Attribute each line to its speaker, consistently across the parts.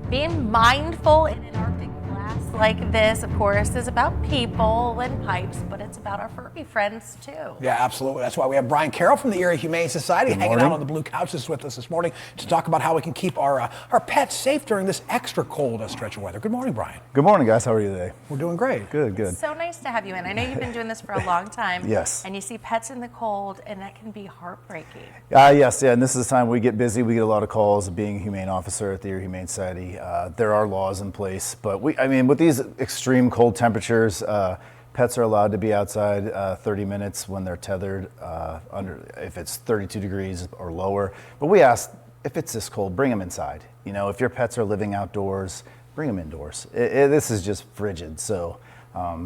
Speaker 1: Being mindful in an Arctic blast like this, of course, is about people and pipes, but it's about our furry friends too.
Speaker 2: Yeah, absolutely. That's why we have Brian Carroll from the Erie Humane Society hanging out on the blue couches with us this morning to talk about how we can keep our pets safe during this extra cold stretch of weather. Good morning, Brian.
Speaker 3: Good morning, guys. How are you today?
Speaker 2: We're doing great.
Speaker 3: Good, good.
Speaker 1: It's so nice to have you in. I know you've been doing this for a long time.
Speaker 3: Yes.
Speaker 1: And you see pets in the cold, and that can be heartbreaking.
Speaker 3: Yes, yeah, and this is the time we get busy. We get a lot of calls. Being a humane officer at the Erie Humane Society, there are laws in place, but with these extreme cold temperatures, pets are allowed to be outside 30 minutes when they're tethered, if it's 32 degrees or lower. But we ask, if it's this cold, bring them inside. You know, if your pets are living outdoors, bring them indoors. This is just frigid, so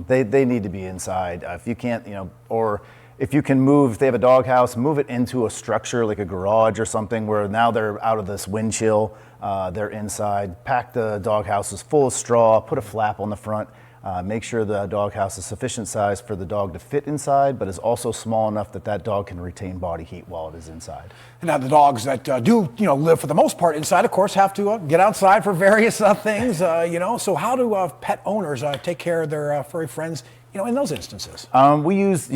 Speaker 3: they need to be inside. If you can't, or if you can move, if they have a doghouse, move it into a structure like a garage or something where now they're out of this wind chill, they're inside. Pack the doghouses full of straw, put a flap on the front. Make sure the doghouse is sufficient size for the dog to fit inside, but is also small enough that that dog can retain body heat while it is inside.
Speaker 2: And now the dogs that do live for the most part inside, of course, have to get outside for various things. So how do pet owners take care of their furry friends? In those instances,
Speaker 3: we use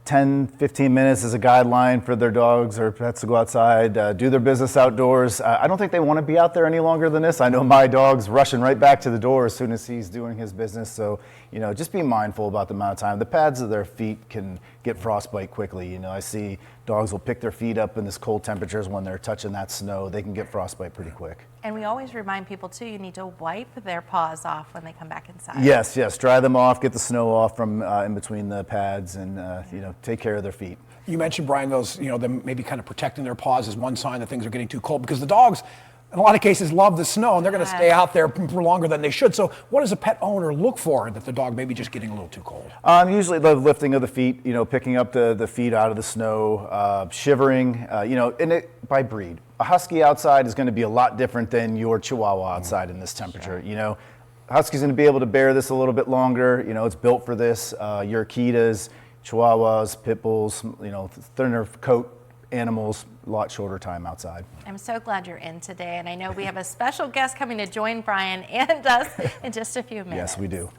Speaker 3: 10, 15 minutes as a guideline for their dogs or pets to go outside, do their business outdoors. I don't think they want to be out there any longer than this. I know my dog's rushing right back to the door as soon as he's doing his business. So, just be mindful about the amount of time. The pads of their feet can get frostbite quickly. I see dogs will pick their feet up in this cold temperatures when they're touching that snow. They can get frostbite pretty quick.
Speaker 1: And we always remind people too, you need to wipe their paws off when they come back inside.
Speaker 3: Yes, dry them off, get the snow off from in between the pads, and take care of their feet.
Speaker 2: You mentioned, Brian, those them maybe kind of protecting their paws is one sign that things are getting too cold, because the dogs in a lot of cases love the snow and they're going to stay out there for longer than they should. So what does a pet owner look for that the dog may be just getting a little too cold?
Speaker 3: Usually the lifting of the feet, picking up the feet out of the snow, shivering, by breed. A husky outside is going to be a lot different than your Chihuahua outside in this temperature.
Speaker 1: Sure.
Speaker 3: Husky's going to be able to bear this a little bit longer. It's built for this. Your Akitas, Chihuahuas, Pit Bulls, thinner coat animals, a lot shorter time outside.
Speaker 1: I'm so glad you're in today, and I know we have a special guest coming to join Brian and us in just a few minutes.
Speaker 3: Yes, we do.